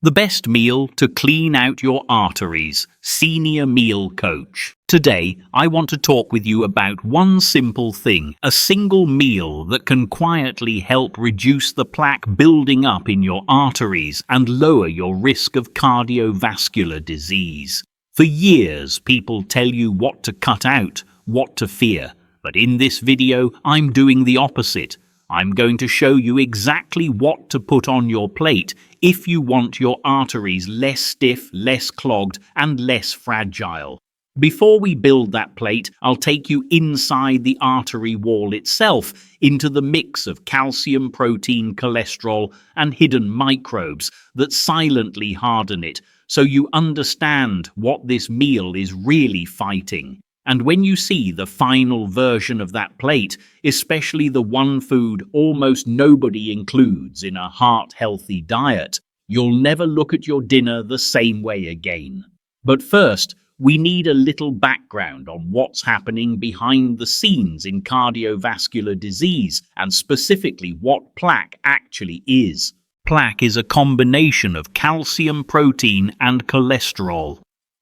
The best meal to clean out your arteries, Senior Meal Coach. Today, I want to talk with you about one simple thing, a single meal that can quietly help reduce the plaque building up in your arteries and lower your risk of cardiovascular disease. For years, people tell you what to cut out, what to fear. But in this video, I'm doing the opposite. I'm going to show you exactly what to put on your plate if you want your arteries less stiff, less clogged, and less fragile. Before we build that plate, I'll take you inside the artery wall itself, into the mix of calcium, protein, cholesterol, and hidden microbes that silently harden it, so you understand what this meal is really fighting. And when you see the final version of that plate, especially the one food almost nobody includes in a heart-healthy diet, you'll never look at your dinner the same way again. But first, we need a little background on what's happening behind the scenes in cardiovascular disease, and specifically what plaque actually is. Plaque is a combination of calcium, protein, and cholesterol.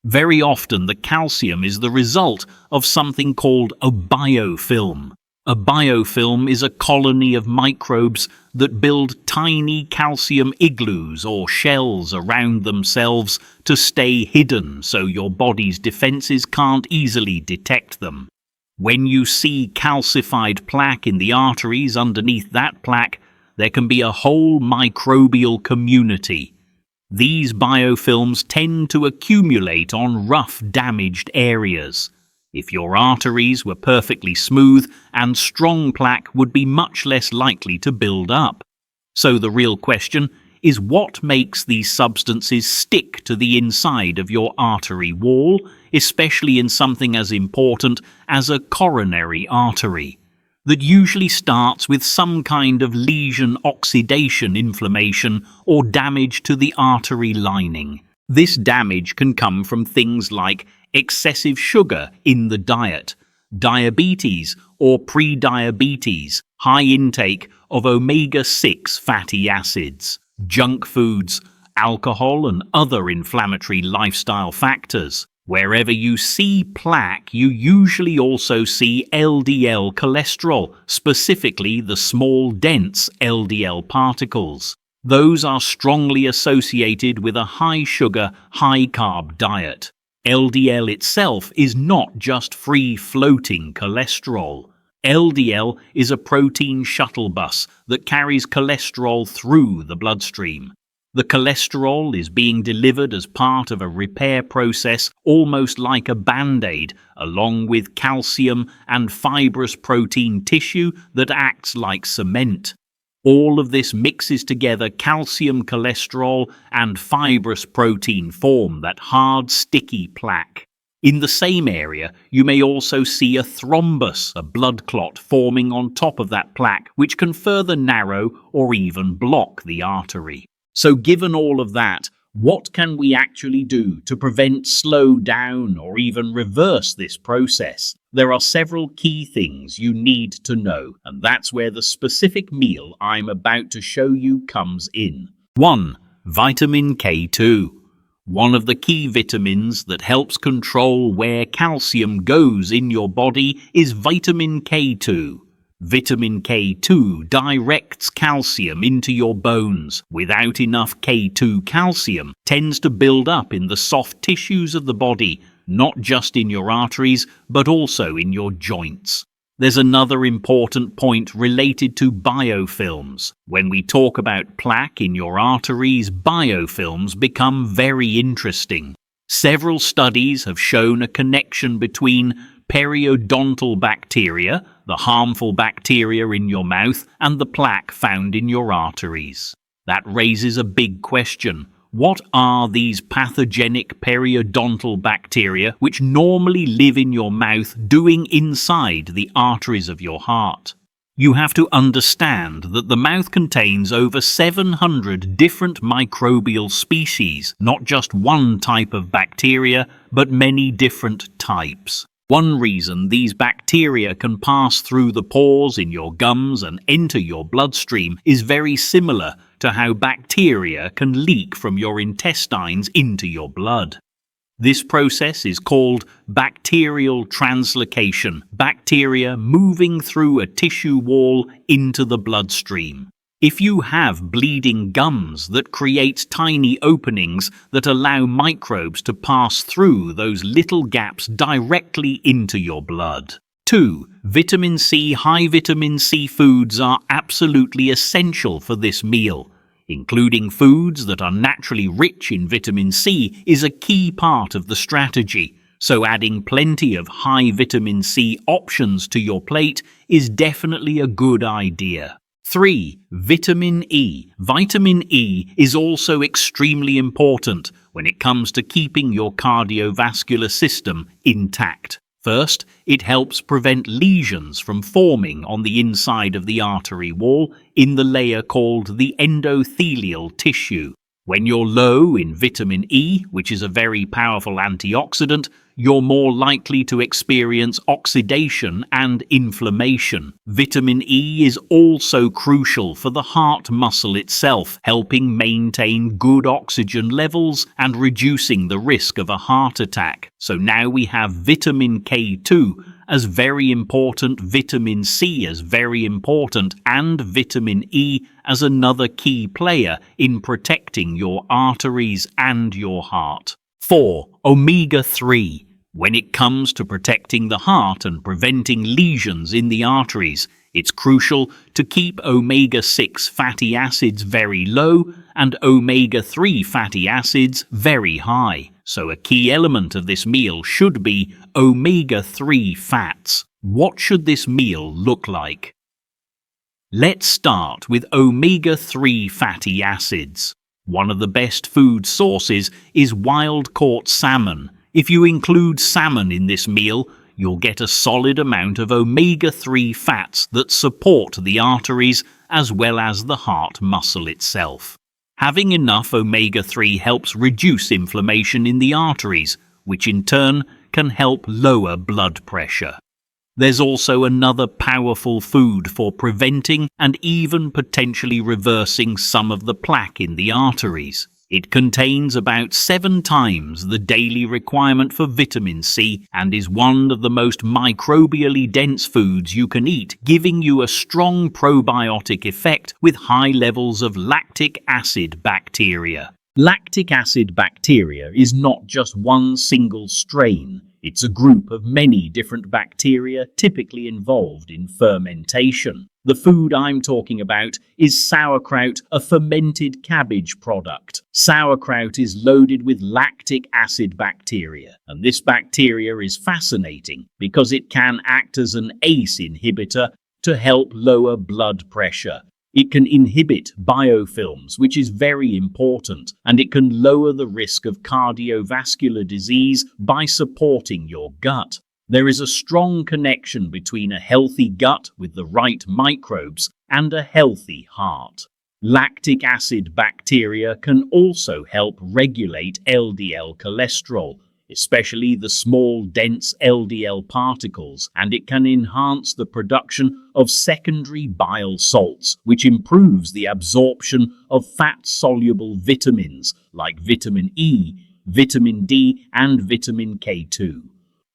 Very often the calcium is the result of something called a biofilm. A biofilm is a colony of microbes that build tiny calcium igloos or shells around themselves to stay hidden so your body's defenses can't easily detect them. When you see calcified plaque in the arteries underneath that plaque, there can be a whole microbial community. These biofilms tend to accumulate on rough, damaged areas. If your arteries were perfectly smooth and strong, plaque would be much less likely to build up. So the real question is, what makes these substances stick to the inside of your artery wall, especially in something as important as a coronary artery? That usually starts with some kind of lesion, oxidation, inflammation, or damage to the artery lining. This damage can come from things like excessive sugar in the diet, diabetes or pre-diabetes, high intake of omega-6 fatty acids, junk foods, alcohol, and other inflammatory lifestyle factors. Wherever you see plaque, you usually also see LDL cholesterol, specifically the small, dense LDL particles. Those are strongly associated with a high-sugar, high-carb diet. LDL itself is not just free-floating cholesterol. LDL is a protein shuttle bus that carries cholesterol through the bloodstream. The cholesterol is being delivered as part of a repair process, almost like a band-aid, along with calcium and fibrous protein tissue that acts like cement. All of this mixes together. Calcium, cholesterol, and fibrous protein form that hard, sticky plaque. In the same area, you may also see a thrombus, a blood clot, forming on top of that plaque, which can further narrow or even block the artery. So given all of that, what can we actually do to prevent, slow down, or even reverse this process? There are several key things you need to know, and that's where the specific meal I'm about to show you comes in. 1. Vitamin K2. One of the key vitamins that helps control where calcium goes in your body is vitamin K2. Vitamin K2 directs calcium into your bones. Without enough K2, calcium tends to build up in the soft tissues of the body, not just in your arteries, but also in your joints. There's another important point related to biofilms. When we talk about plaque in your arteries, biofilms become very interesting. Several studies have shown a connection between periodontal bacteria, the harmful bacteria in your mouth, and the plaque found in your arteries. That raises a big question. What are these pathogenic periodontal bacteria which normally live in your mouth doing inside the arteries of your heart? You have to understand that the mouth contains over 700 different microbial species, not just one type of bacteria, but many different types. One reason these bacteria can pass through the pores in your gums and enter your bloodstream is very similar to how bacteria can leak from your intestines into your blood. This process is called bacterial translocation, bacteria moving through a tissue wall into the bloodstream. If you have bleeding gums that create tiny openings that allow microbes to pass through those little gaps directly into your blood. 2. Vitamin C. High vitamin C foods are absolutely essential for this meal. Including foods that are naturally rich in vitamin C is a key part of the strategy, so adding plenty of high vitamin C options to your plate is definitely a good idea. 3. Vitamin E. Vitamin E is also extremely important when it comes to keeping your cardiovascular system intact. First, it helps prevent lesions from forming on the inside of the artery wall in the layer called the endothelial tissue. When you're low in vitamin E, which is a very powerful antioxidant, you're more likely to experience oxidation and inflammation. Vitamin E is also crucial for the heart muscle itself, helping maintain good oxygen levels and reducing the risk of a heart attack. So now we have vitamin K2 as very important, vitamin C as very important, and vitamin E as another key player in protecting your arteries and your heart. 4. Omega-3. When it comes to protecting the heart and preventing lesions in the arteries, it's crucial to keep omega-6 fatty acids very low and omega-3 fatty acids very high. So a key element of this meal should be omega-3 fats. What should this meal look like? Let's start with omega-3 fatty acids. One of the best food sources is wild-caught salmon. If you include salmon in this meal, you'll get a solid amount of omega-3 fats that support the arteries as well as the heart muscle itself. Having enough omega-3 helps reduce inflammation in the arteries, which in turn can help lower blood pressure. There's also another powerful food for preventing and even potentially reversing some of the plaque in the arteries. It contains about 7 times the daily requirement for vitamin C and is one of the most microbially dense foods you can eat, giving you a strong probiotic effect with high levels of lactic acid bacteria. Lactic acid bacteria is not just one single strain. It's a group of many different bacteria typically involved in fermentation. The food I'm talking about is sauerkraut, a fermented cabbage product. Sauerkraut is loaded with lactic acid bacteria, and this bacteria is fascinating because it can act as an ACE inhibitor to help lower blood pressure. It can inhibit biofilms, which is very important, and it can lower the risk of cardiovascular disease by supporting your gut. There is a strong connection between a healthy gut with the right microbes and a healthy heart. Lactic acid bacteria can also help regulate LDL cholesterol, especially the small, dense LDL particles, and it can enhance the production of secondary bile salts, which improves the absorption of fat-soluble vitamins like vitamin E, vitamin D, and vitamin K2.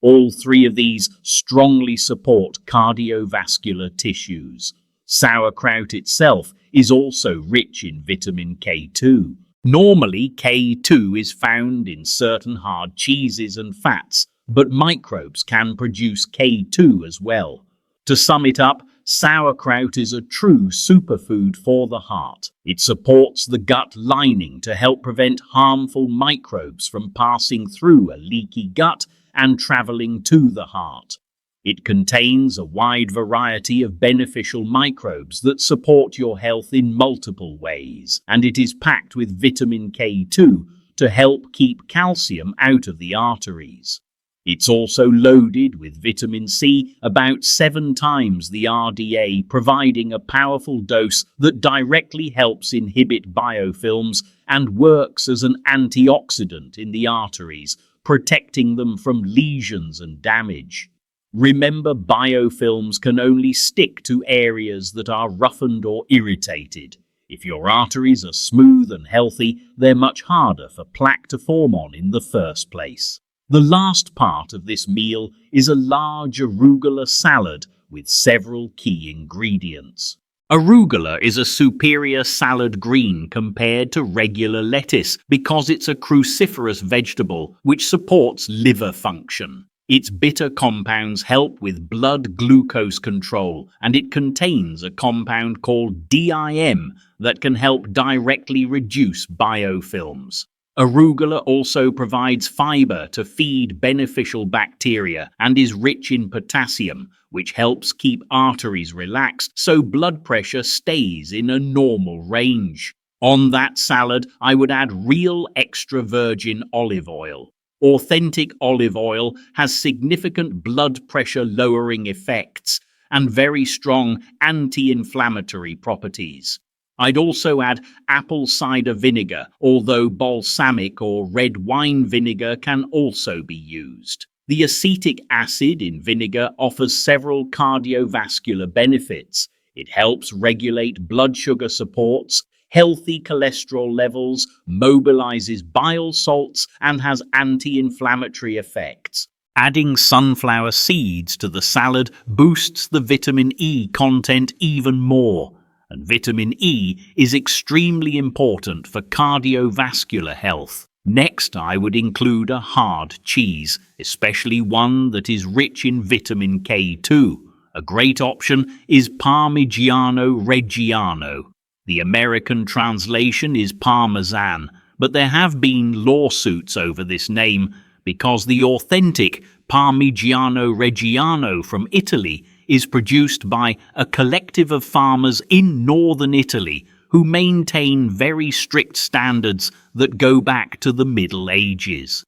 All 3 of these strongly support cardiovascular tissues. Sauerkraut itself is also rich in vitamin K2. Normally, K2 is found in certain hard cheeses and fats, but microbes can produce K2 as well. To sum it up, sauerkraut is a true superfood for the heart. It supports the gut lining to help prevent harmful microbes from passing through a leaky gut and traveling to the heart. It contains a wide variety of beneficial microbes that support your health in multiple ways, and it is packed with vitamin K2 to help keep calcium out of the arteries. It's also loaded with vitamin C, about 7 times the RDA, providing a powerful dose that directly helps inhibit biofilms and works as an antioxidant in the arteries, protecting them from lesions and damage. Remember, biofilms can only stick to areas that are roughened or irritated. If your arteries are smooth and healthy, they're much harder for plaque to form on in the first place. The last part of this meal is a large arugula salad with several key ingredients. Arugula is a superior salad green compared to regular lettuce because it's a cruciferous vegetable which supports liver function. Its bitter compounds help with blood glucose control, and it contains a compound called DIM that can help directly reduce biofilms. Arugula also provides fiber to feed beneficial bacteria and is rich in potassium, which helps keep arteries relaxed so blood pressure stays in a normal range. On that salad, I would add real extra virgin olive oil. Authentic olive oil has significant blood pressure lowering effects and very strong anti-inflammatory properties. I'd also add apple cider vinegar, although balsamic or red wine vinegar can also be used. The acetic acid in vinegar offers several cardiovascular benefits. It helps regulate blood sugar supports healthy cholesterol levels, mobilizes bile salts, and has anti-inflammatory effects. Adding sunflower seeds to the salad boosts the vitamin E content even more, and vitamin E is extremely important for cardiovascular health. Next, I would include a hard cheese, especially one that is rich in vitamin K2. A great option is Parmigiano-Reggiano. The American translation is Parmesan, but there have been lawsuits over this name because the authentic Parmigiano-Reggiano from Italy is produced by a collective of farmers in northern Italy who maintain very strict standards that go back to the Middle Ages.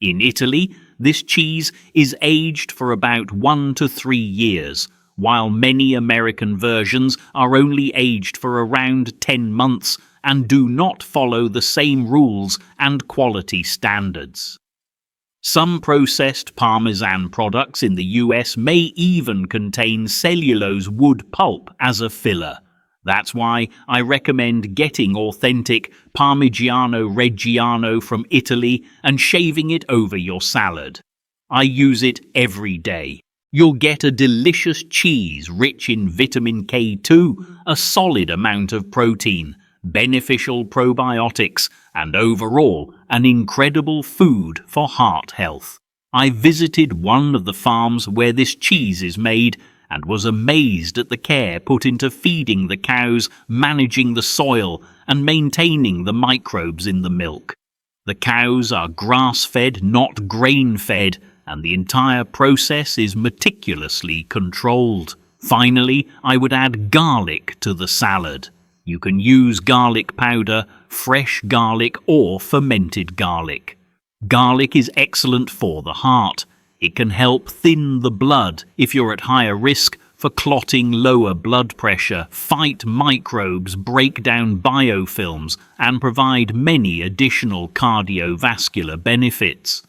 In Italy, this cheese is aged for about 1 to 3 years, while many American versions are only aged for around 10 months and do not follow the same rules and quality standards. Some processed Parmesan products in the US may even contain cellulose wood pulp as a filler. That's why I recommend getting authentic Parmigiano-Reggiano from Italy and shaving it over your salad. I use it every day. You'll get a delicious cheese rich in vitamin K2, a solid amount of protein, beneficial probiotics, and overall an incredible food for heart health. I visited one of the farms where this cheese is made and was amazed at the care put into feeding the cows, managing the soil, and maintaining the microbes in the milk. The cows are grass-fed, not grain-fed, and the entire process is meticulously controlled. Finally, I would add garlic to the salad. You can use garlic powder, fresh garlic, or fermented garlic. Garlic is excellent for the heart. It can help thin the blood if you're at higher risk for clotting, lower blood pressure, fight microbes, break down biofilms, and provide many additional cardiovascular benefits.